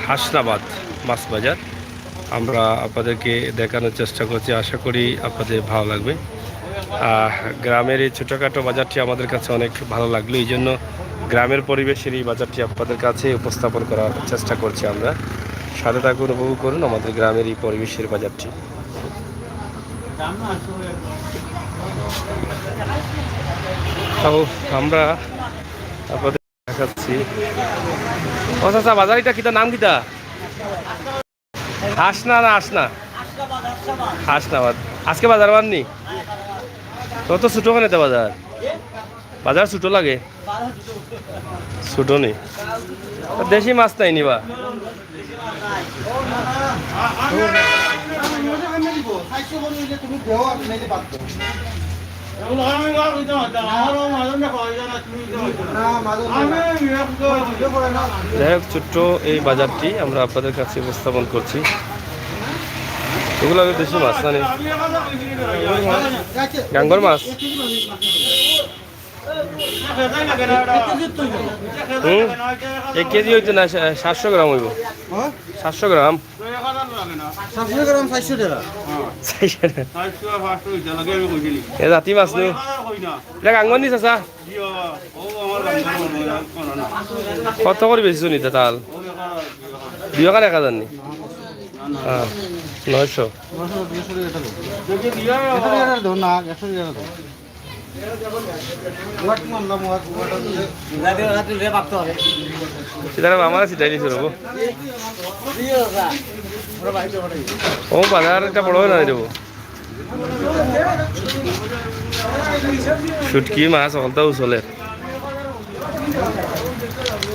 হাসনাবাদ মাছ বাজার আমরা আপনাদেরকে দেখানোর চেষ্টা করছি। আশা করি আপনাদের ভালো লাগবে। গ্রামের এই ছোটোখাটো বাজারটি আমাদের কাছে অনেক ভালো লাগলো, এই জন্য গ্রামের পরিবেশের এই বাজারটি আপনাদের কাছে উপস্থাপন করার চেষ্টা করছি আমরা। সাথে থাকুন, উপভোগ করুন আমাদের গ্রামের এই পরিবেশের বাজারটি। আমরা আপনাদের দেখাচ্ছি। ও চাচা, বাজার এটা কিতা নাম কিতা? হাসনা না আসনা? হাসনাবাদ। আজকে বাজার বাননি? তত ছোটো কেন তো বাজার? বাজার ছোটো লাগে? ছোটো নেই, দেশি মাছ নাই নিবা? যাই হোক, ছোট্ট এই বাজারটি আমরা আপনাদের কাছে উপস্থাপন করছি। এগুলো দেশি মাছ না? গাঙ্গর মাছ? এক কেজি হইতে না, 700 গ্রাম হইব। 700 গ্রাম? 700 গ্রাম 400 টাকা। এ জাতি মাছ নি? এটা গাঙ্গর নি চাচা? কত করে বেশি নিতে তাল? 2,000 নি? 900। আমার সিটাই দিছো রব। ও বাজার একটা বড় না দেবো। শুটকি মাছ অকলটাও চলে।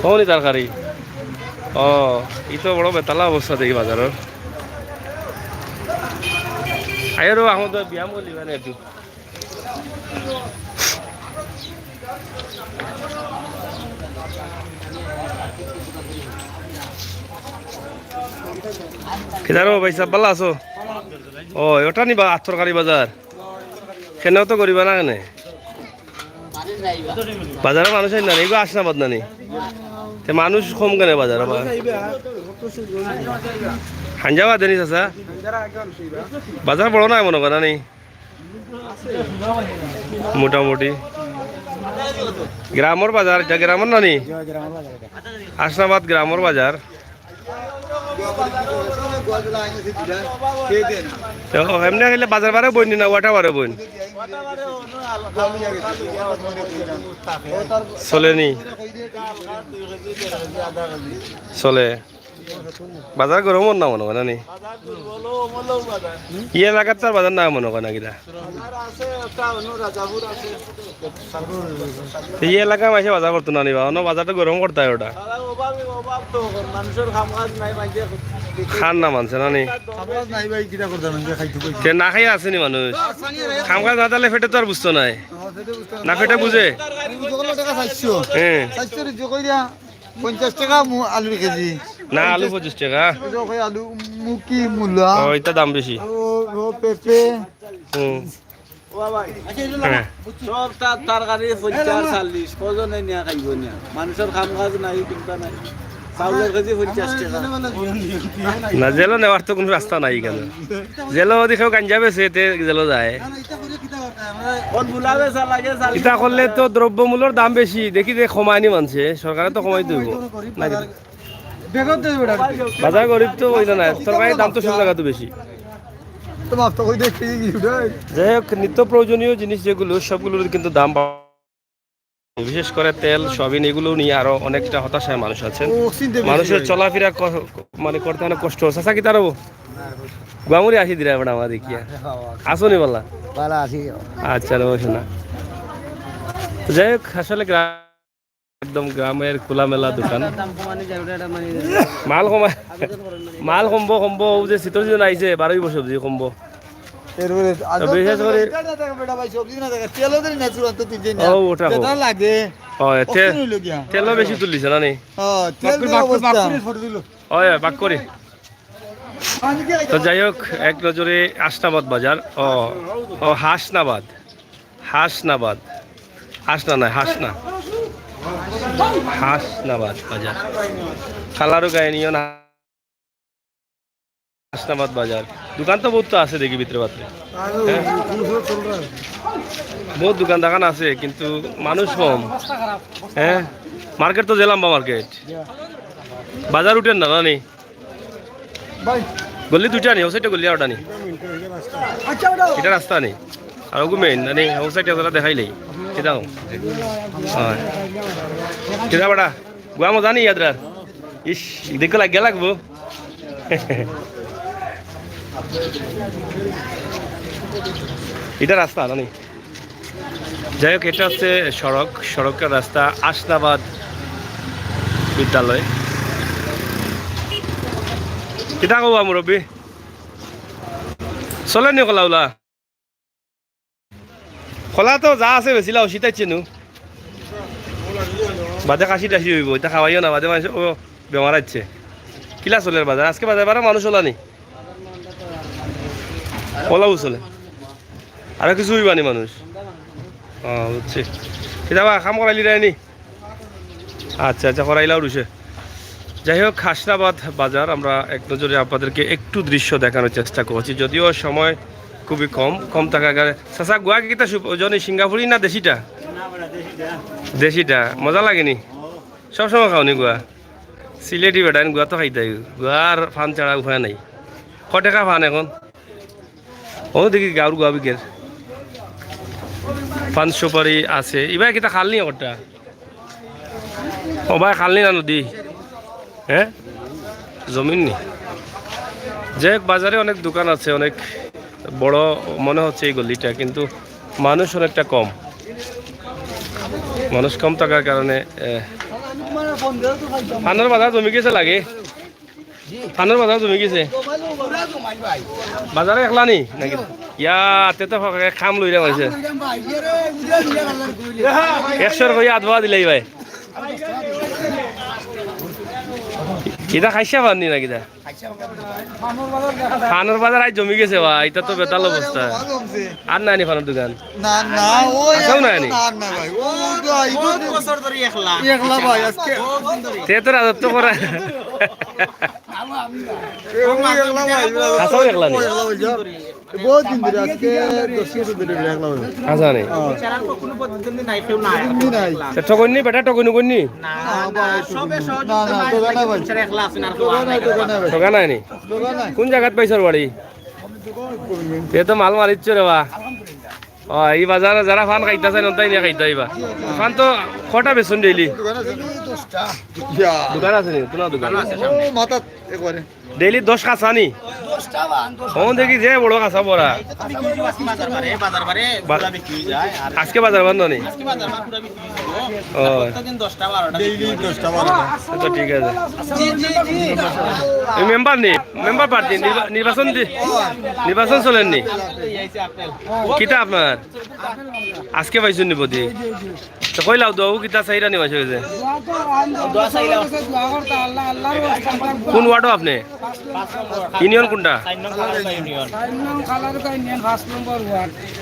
ও নি তরকারি? ও, ই তো বড় বেতালা অবস্থা দেখি বাজারের। আয় রো, আমার তো ব্যায়াম করলি মানে একটু। কিদারো ভাই সাহেব, ভালো আছো? ও, ওটা নিবা আত্মরকারি বাজার? সেনেও তো করিবা না কেনে? বাজারে মানুষ আই না? এগুলো হাসনাবাদ নানি? মানুষ কম কেনে বাজার? হাঞ্জাবাদ দেনি চাচা? বাজার বড় নাই মনে করা নেই মোটামুটি? গ্রামের বাজার এটা? গ্রামের নানি? হাসনাবাদ গ্রামের বাজার। এমনি গেলে বাজার বারে বইনি না, ওটা বারে বইন চলেনি? চলে বাজার গরমর না মনে হয় নানি? ই এলাকার তার বাজার না মনে হয় না কিনা? এই এলাকায় মাসে বাজার করতো না নিবা? অন্য বাজারটা গরম করতে হয় ওটা। খান না মানছে নানি? না খাই আসেনি মানুষ? খাম খাজ না তাহলে ফেটে তো আর বুঝতো নাই না? ফেটে বুঝে? হ্যাঁ, 50 টাকা আলুর কেজি না আলু 25 টাকা। আলু মুকি মূলা ওইটা দাম বেশি। পেঁপে সব তার তরকারি 50-40 কজনে নিয়ে খাইব নিয়া? মানুষের কাম কাজ নাই, চিন্তা নাই। চাউলের কেজি 50 টাকা না, জেলো নেওয়ার তো কোনো রাস্তা নাই কেন? জেলো দেখেও গাঞ্জা বেছে জেলো যায়। ইটা করলে তো দ্রব্যমূল্যর দাম বেশি দেখি যে কমায়নি মানছে, সরকারে তো কমাই দেব। বাজার গরিব তো ওই না, সরকারের দাম তো সব জায়গাতে বেশি। যাই হোক, নিত্য প্রয়োজনীয় জিনিস যেগুলো সবগুলোর কিন্তু দাম, বিশেষ করে তেল সয়াবিন এগুলো নিয়ে আরো অনেকটা হতাশায় মানুষ আছেন। মানুষের চলাফেরা মানে করতে অনেক কষ্ট হচ্ছে। কি তারও গুয়ামুড়ি আসি দিরা বেড়া আমার দেখিয়া আসো নি বললা? আচ্ছা শোনা। যাই হোক, আসলে একদম গ্রামের খোলামেলা দোকান। মাল কমবো যে শীতের দিন আইছে 12 সবজি কমবো। বিশেষ করে তেল বেশি তুলিছে না নি? বাক করে। তো যাই হোক, এক নজরে হাসনাবাদ বাজার। ও হাসনাবাদ, হাসনাবাদ, হাসনা নয় হাসনা, হাসনাবাদ বাজার। খালারও গায়ে নিও না। হাসনাবাদ বাজার দোকান তো বহুত তো আছে দেখি ভিতরে পাত্রে বহুত দোকান দাকান আছে কিন্তু মানুষ কম হ্যাঁ মার্কেট তো জেলাম্বা মার্কেট বাজার উঠেন না নি গলি দুইটা নি ও সাইডে গলি আরটা নি এটা রাস্তা নি আর ওগু মেইন নি ও সাইডে ওটা দেখাইলেই এটা হয় কিরা বড়া গুয়া মজা নি ইয়াদরার ইস দেখো লাগে লাগবো এটা রাস্তা না নি যাই হোক এটা হচ্ছে সড়কের রাস্তা হাসনাবাদ বিদ্যালয় কিতা কবা মুরব্বী চলে নি কলা ওলা কলা তো যা আছে বেছিলা শীতাইছে নু বাদে কাশি টাশি হইব এটা খাওয়াইও না বাদে মানুষ ও বেমার আছে কিলা চলে বাজার আজকে বাজার বারে মানুষ ওলা নি ওলাও চলে আর কিছু হইবানি মানুষ বুঝছি কিতাবা কাম করাইলি নি আচ্ছা আচ্ছা করাইলাও রুছে যাই হোক হাসনাবাদ বাজার আমরা এক নজরে আপনাদেরকে একটু দৃশ্য দেখানোর চেষ্টা করছি যদিও সময় খুবই কম থাকা গেলে চাচা গোয়া কিতা জনি সিঙ্গাপুরি না দেশিটা দেশিটা মজা লাগেনি সবসময় খাওনি গোয়া সিলেটি বেটাইন গোয়া তো খাইতে গোয়ার ফান ছাড়া উপায় নাই ক টাকা ফান এখন ও দেখি গাঁর গোয়া বিকের পান সুপারি আছে এবার কিতা খালনি ওটা ও ভাই খালনি না নদী হ্যাঁ জমিন নি যে বাজারে অনেক দোকান আছে অনেক বড় মনে হচ্ছে এই গলিটা কিন্তু মানুষ অনেকটা কম মানুষ কম থাকার কারণে ফানোর বাজার জমি গেছে লাগে ফানোর বাজার জমি গেছে বাজারে একলা নি নাকি ইয়াতে তো খাম লই রাম হয়েছে 100 করে আধবা দিলাই ভাই কিতা খাইছা পারনি না কিতা ফানোর বাজার আজ জমি গেছে বা এটা তো বেতাল অবস্থা আর নাই নি ফানোর দোকান না না ও আসাও নাই নি না ভাই ও তো আইবো বছর ধরে একলা ভাই আজকে তে তো রাজত্ব করা একলা ভাই আসাও একলা নি বহুত দিন ধরে আজকে 10 বছর ধরে একলা ভাই আসা নেই ছাড়া কোনো পদ্ধতি নাই কেউ নাই নাই ঠকনি বেটা ঠকনি কইনি না সবে সহজ না না তো না ভাই একলা আছেন আর ঠকা নাই নি কোন জায়গাত পাইছর বাড়ি এ তো মাল মারিচ্ছ রে বা এই বাজারে যারা ফান খাইতেছে নতাই নিয়ে খাইতে আইবা ফান তো কটা বেচুন ডেইলি দোকান আছে নি তোমার দোকান ও মাথা একবারে ডেইলি 10 কাঁচা নি দেখি যে বড় কাঁচা বড়া বাজার বারে পুরা বিক্রি যায় আর আজকে বাজার বন্ধ নি আজকে বাজার পুরা বিক্রি ও প্রতিদিন 10টা 12টা ডেইলি 10টা তো ঠিক আছে জি জি জি এই মেম্বার নি মেম্বার পার্টি নির্বাচন চলেন নি কিতা আপনার আজকে পাইছুন নি বদি তো কইলাও দৌ কিতা চাইরা নি পাইছে যে দোয়া চাইলা কোন ওয়ার্ড আপনি ইউনিয়ন কোনটা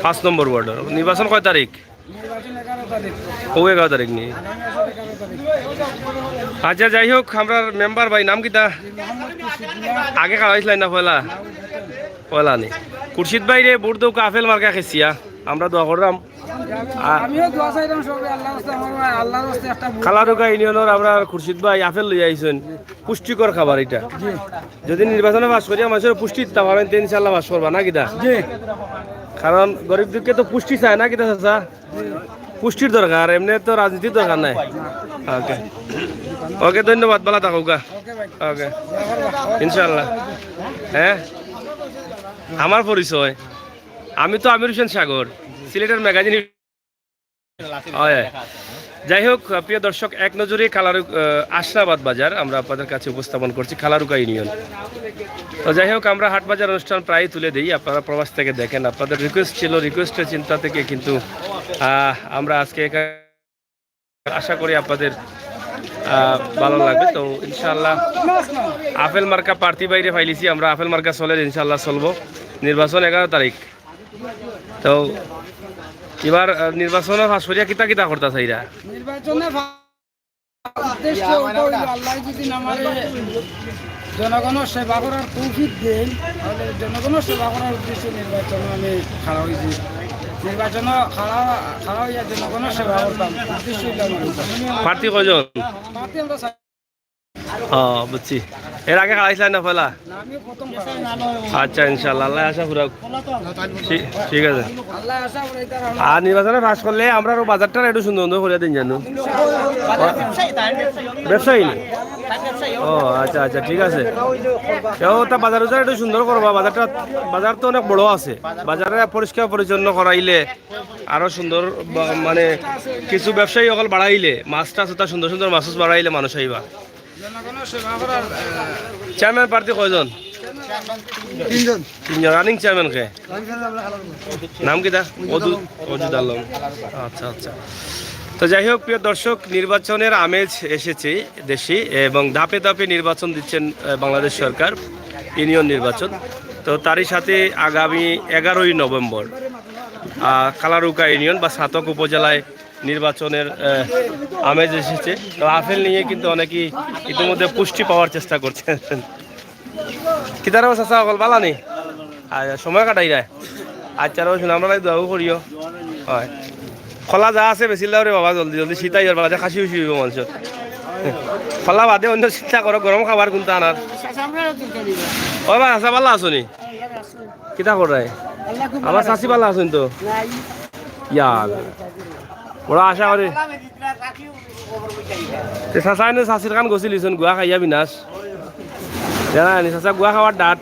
5 নম্বর ওয়ার্ড নির্বাচন কয় তারিখ ও 11 তারিখ নি আচ্ছা যাই হোক আমরা মেম্বার ভাই নাম কিতা আগে খাওয়াইছিলেন না পয়লা নি খুরশিদ ভাই রে বুড় দৌকা আপেল মার্কা খেছিয়া আমরা দোয়া করলাম খালারুকা ইউনিয়নের আমরা খুরশিদ ভাই আপেল লই আইছেন পুষ্টিকর খাবার এটা যদি নির্বাচনে পাস করিয়া মানুষের পুষ্টি দিতে পারেন তো ইনশাল্লাহ পাস করবা না কিতা কারণ গরিব দুঃখে তো পুষ্টি চায় না কিতা চাচা পুষ্টির দরকার এমনি তো রাজনীতির দরকার নাই ওকে ওকে ধন্যবাদ ভালো থাকুক ওকে ইনশাল্লাহ হ্যাঁ আমার পরিচয় আমি তো আমির হোসেন সাগর সিলেটের ম্যাগাজিন যাই হোক প্রিয় দর্শক এক নজরে হাসনাবাদ বাজার আমরা আপনাদের কাছে উপস্থাপন করছি খালারুকা ইউনিয়ন তো যাই হোক আমরা হাট বাজার অনুষ্ঠান প্রায় তুলে দিই আপনারা প্রবাস থেকে দেখেন আপনাদের রিকোয়েস্ট ছিল রিকোয়েস্টের চিন্তা থেকে কিন্তু আমরা আজকে আশা করি আপনাদের ভালো লাগবে তো ইনশাআল্লাহ আপেল মার্কা প্রার্থী বাইরে ফাইলিছি আমরা আপেল মার্কা চলে ইনশাআল্লাহ চলবো নির্বাচন 11 তারিখ তো এবার নির্বাচনের ফাঁস করিয়া কিতা কিতা করতে চাইরা উদ্দেশ্য ওটা হইলো আল্লাহ যদি আমারে জনগণের সেবা করার তৌফিক দেন তাহলে জনগণের সেবা করার উদ্দেশ্যে নির্বাচনে আমি খাড়া হয়েছি নির্বাচন খাড়া হইয়া জনগণের সেবা করতাম উদ্দেশ্য হইলো আমার ওটা। প্রার্থী কয়জন? পার্টি আমরা বুঝছি। এর আগে খাওয়াইছিলেন না পয়লা? আমি প্রথম খাড়া। আচ্ছা ইনশাল্লাহ আল্লাহ আশা পুরা ঠিক আছে। আল্লাহ আশা করি তার আর নির্বাচনে পাস করলে আমরা আরো বাজারটা একটু সুন্দর সুন্দর করে দিন জানো। ব্যবসায়ী নি? ও আচ্ছা আচ্ছা ঠিক আছে। তা বাজার একটু সুন্দর করবা, বাজার তো অনেক বড় আছে, বাজারে পরিষ্কার পরিচ্ছন্ন করাইলে আরো সুন্দর মানে কিছু ব্যবসায়ী অকল বাড়াইলে মাছ টাছ সুন্দর সুন্দর মাছ বাড়াইলে মানুষ আইবা। জনগণের সেবা করার চেয়ারম্যান প্রার্থী কয়জন? তিনজন। রানিং চেয়ারম্যান কে নাম কিটা? অজুদ আলম। আচ্ছা আচ্ছা। তো যাই হোক প্রিয় দর্শক, নির্বাচনের আমেজ এসেছে দেশে এবং ধাপে ধাপে নির্বাচন দিচ্ছেন বাংলাদেশ সরকার, ইউনিয়ন নির্বাচন। তো তারই সাথে আগামী 11ই নভেম্বর কালারুকা ইউনিয়ন বা সাতক উপজেলায় নির্বাচনের আমেজ এসেছে। তো আপেল নিয়ে কিন্তু অনেকেই ইতিমধ্যে পুষ্টি পাওয়ার চেষ্টা করছেন। কিতার চাষা অকল বালা নেই সময় কাটাই যায়। আচ্ছা শুনে আমরা দোয়াও করিও হয় খোলা যা আছে বেশি রে বাবা, জলদি জলদি শীতাই আর বাজে খাসি উসি হইব মানুষের। খোলা বাদে অন্য চিন্তা করো, গরম খাবার কোনটা আনার। ও ভাই আসা পাল্লা আছো নি? কিতা করাই আবার চাষি পাল্লা আছেন তো ইয়ার ওরা আশা করে চাষা এনে চাষির কান গছিলিছুন গুয়া খাইয়া বিনাশ জানা নি চাষা গুয়া খাওয়ার ডাট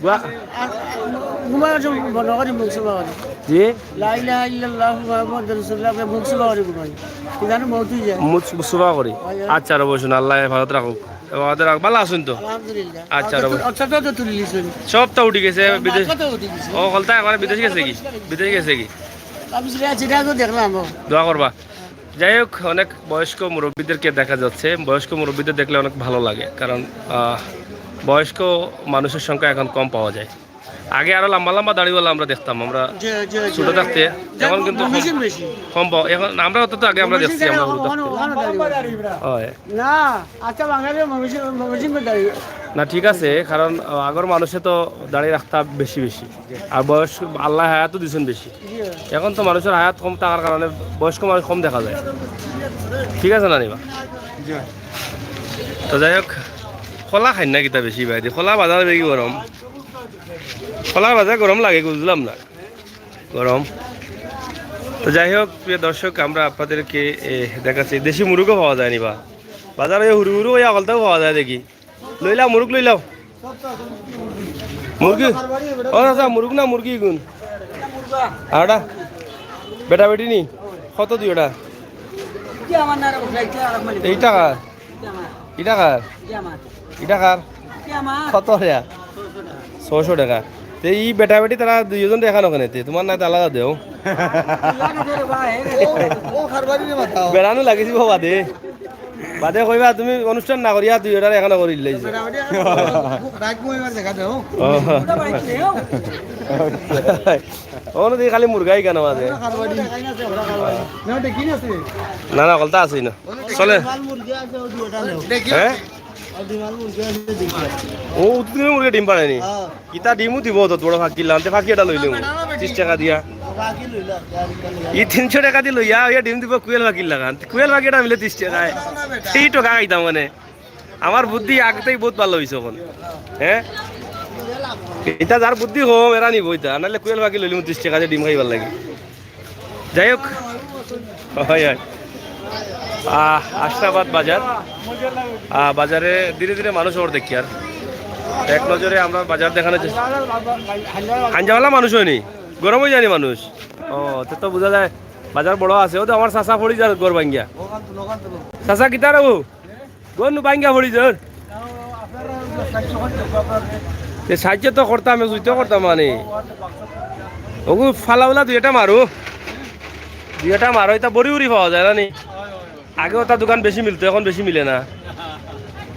গুয়া জি মুসুবা করি। আচ্ছা রব শুন আল্লাহ ভারত রাখুক ভালো আছেন তো? আচ্ছা রব সবটা উঠি গেছে বিদেশ। ও কলতা এখন বিদেশ গেছে কি? বিদেশ গেছে কি? দোয়া করবা। যাই হোক, অনেক বয়স্ক মুরব্বীদেরকে দেখা যাচ্ছে। বয়স্ক মুরব্বীদের দেখলে অনেক ভালো লাগে, কারণ বয়স্ক মানুষের সংখ্যা এখন কম পাওয়া যায়। আগে আরো লম্বা লম্বা দাড়িওয়ালা আমরা দেখতাম, আমরা ছোট থাকতে, এখন কিন্তু কম পাওয়া। এখন আমরা অত তো আগে আমরা দেখছি আমরা না। ঠিক আছে, কারণ আগের মানুষে তো দাঁড়িয়ে রাখতাম বেশি বেশি, আর বয়স আল্লাহ হায়াতও দিচ্ছেন বেশি। এখন তো মানুষের হায়াত কম থাকার কারণে বয়স্ক মানুষ কম দেখা যায়। ঠিক আছে না নিবা? তো যাই হোক, খোলা খাই না কিতা বেশি বাইরে, খোলা বাজার বেশি গরম, খোলার বাজার গরম লাগে, বুঝলাম না গরম। তো যাই হোক প্রিয় দর্শক, আমরা আপনাদেরকে দেখাচ্ছি দেশি মুরগও পাওয়া যায় নিবা বাজারে, হুরু হুরু ওই আগলটাও পাওয়া যায় দেখি। লইলাও মুরগ, লইলাও মুরগি। ও আচ্ছা, মুরগ না মুরগি গুণ আরটা বেটা বেটি নি কত দিই ওটা? এই টাকা এই টাকার এটা কার কত রেয়া? 600 টাকা। তো এই বেটা বেটি তারা দুইজন দেখানো কেন? তোমার নাই আলাদা দেও বেড়ানো লাগিছি বাদে বাদে কইবা তুমি অনুষ্ঠান না করিয়া তুই ওটা এখানে করি লাইছে। অনুদি খালি মুরগাই কেন মাঝে? না না কলতা আছে না চলে। হ্যাঁ ও তুমি মুরগি ডিম পারেনি? ইটা ডিমও দিব তো বড় ফাঁকি লামতে, ফাঁকি এটা লইলে 30 টাকা দিয়া ই 300 টাকা দিয়ে লইয়া ওই ডিম দিব কুয়েল ফাঁকির লাগান। কুয়েল ফাঁকি এটা মিলে 30 টাকায়, এই টাকা খাইতাম। মানে আমার বুদ্ধি আগতেই বহুত ভালো হয়েছে এখন। হ্যাঁ এটা যার বুদ্ধি কম এরা নিব, এটা নাহলে কুয়েল ফাঁকি লইলে 30 টাকা দিয়ে ডিম খাইবার লাগে। যাই হোক, হয় হয় আশরাবাদ বাজার, বাজারে ধীরে ধীরে মানুষ ওর দেখি। আর এক নজরে আমরা বাজার দেখানো হাঞ্জাওয়ালা মানুষ হয়নি, গরম হয়ে যায়নি মানুষ। ও তো বোঝা যায় বাজার বড় আছে। ও তো আমার চাষা পড়ি যার গড় ভাঙ্গিয়া। চাষা কিতা রাবু গরু ভাঙ্গিয়া পড়ি যার সাহায্য তো করতাম, জুইতে করতাম। মানে ওগু ফালাউলা দুই এটা মারো, এটা বড়ি উড়ি পাওয়া যায় না নি? আগেও তার দোকান বেশি মিলতো, এখন বেশি মিলে না।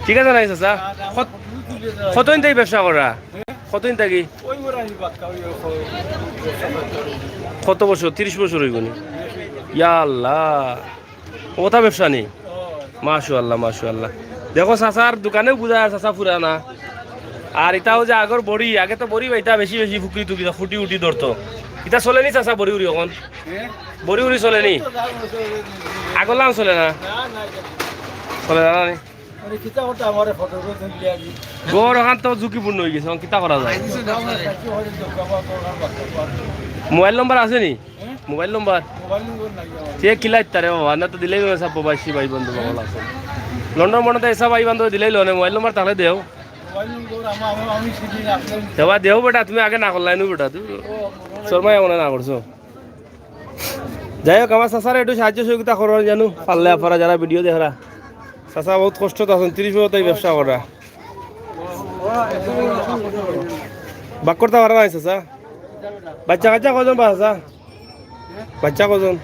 ঠিক আছে নাই চাচা? কতদিন থেকে ব্যবসা করা? কতদিন থাকি? কত বছর? 30 বছর হয়ে গেল। ইয়া আল্লাহ, ওটা ব্যবসা নেই। মাশাআল্লাহ মাশাআল্লাহ। দেখো চাচার দোকানেও বুঝা চাচা পুরানা। আর এটাও যে আগর বড়ি, আগে তো বড়ি এটা বেশি বেশি ফুকরি টুকি ফুটি উঠি ধরতো। এটা চলেনি চাচা বড়ি উড়ি এখন? বড়ি উড়ি চলেনি? আগলাম চলে না? চলে না নি? গড় ওখান তো ঝুঁকিপূর্ণ হয়ে গেছে, কিতা করা যায়? মোবাইল নম্বর আছে নি? মোবাইল নম্বর সে কিলাই তারে বাবা, না তো দিলেই সব প্রবাসী ভাই বন্ধু বাবা আছে লন্ডন মনে এসব ভাই বান্ধব দিলেই লোনে মোবাইল নম্বর তাহলে দেও দেওয়া দেও বেটা, তুমি আগে না করলাই নো বেটা, তুই শর্মাই মনে না করছো। যাই হোক আমার চাচারা একটু সাহায্য সহযোগিতা করার জানো পারলে আপনারা যারা ভিডিও দেখরা। চাচা বহুত কষ্ট আছেন, 30 বছর ব্যবসা করা বাক করতে পারা নাই চাচা। বাচ্চা কাচ্চা কজন বা চাচা? বাচ্চা কজন?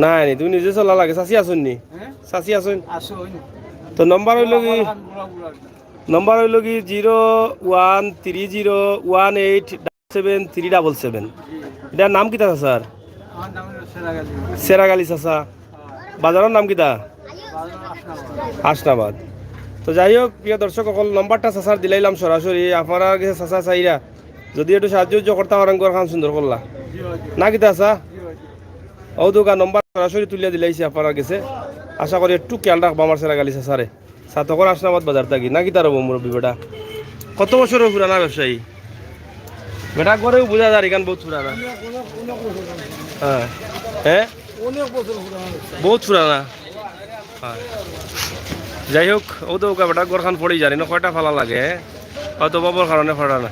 নাই নি তুমি নিজে চলা লাগে। চাচি আসুন নি? চাচি আসুন তো নম্বর হইল কি 01301877 এটার নাম কিতা স্যার? সেরাগালি চাচা। বাজারের নাম কিতা? হাসনাবাদ। তো যাই হোক প্রিয় দর্শক সকল নম্বরটা চাচার দিলাইলাম সরাসরি। আপনারা কাছে চাচা চাইরা যদি একটু সাহায্য করতে পারেন খান সুন্দর করলা না কিতা চাচা? ও দোকান নম্বর সরাসরি তুলিয়া দিলাইছি আপনার কাছে। আশা করি একটু খেয়াল রাখবো আমার সেরাগালি চাচারে। সাতকর হাসনাবাদ বাজার থাকি না কিতা রব মুরব্বী বেটা। কত বছরের পুরানা ব্যবসায়ী বেটা, করেও বোঝা যায় এখান বহুত পুরানা। হ্যাঁ হ্যাঁ বহুত পুরানা। হ্যাঁ যাই হোক ও তো বেটা গড়খান পড়েই জানি না কয়টা ফালা লাগে, হয়তো বাবর কারণে ফাড়া না।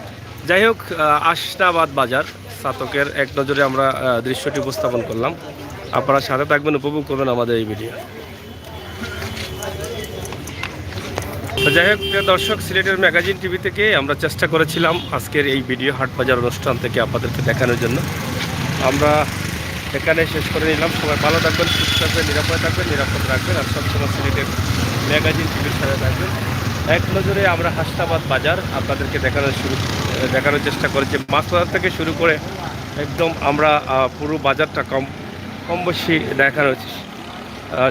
যাই হোক হাসনাবাদ বাজার সাতকের এক নজরে আমরা দৃশ্যটি উপস্থাপন করলাম। আপনারা সাথে থাকবেন, উপভোগ করবেন আমাদের এই ভিডিও। তো যাই হোক দর্শক, সিলেটের ম্যাগাজিন টিভি থেকে আমরা চেষ্টা করেছিলাম আজকের এই ভিডিও হাট বাজার অনুষ্ঠান থেকে আপনাদেরকে দেখানোর জন্য। আমরা এখানে শেষ করে নিলাম। সবাই ভালো থাকবেন, সুস্থ থাকবেন, নিরাপদ থাকবেন, নিরাপদ রাখবেন। আর সবসময় সিলেটের ম্যাগাজিন টিভির সাথে থাকবেন। এক নজরে আমরা হাসনাবাদ বাজার আপনাদেরকে দেখানোর চেষ্টা করেছি। মাছ বাজার থেকে শুরু করে একদম আমরা পুরো বাজারটা কম বেশি দেখানোর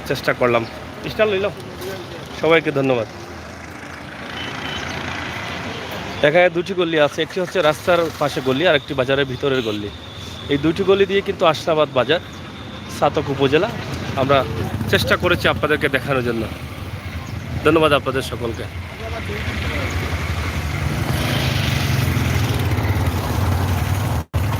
চেষ্টা করলাম। স্টার লইলাম। সবাইকে ধন্যবাদ। এখানে দুটি গলি আছে, একটি হচ্ছে রাস্তার পাশে গলি আর একটি বাজারের ভিতরের গলি। এই দুটি গলি দিয়ে কিন্তু হাসনাবাদ বাজার সাতক উপজেলা আমরা চেষ্টা করেছি আপনাদেরকে দেখানোর জন্য। ধন্যবাদ আপনাদের সকলকে।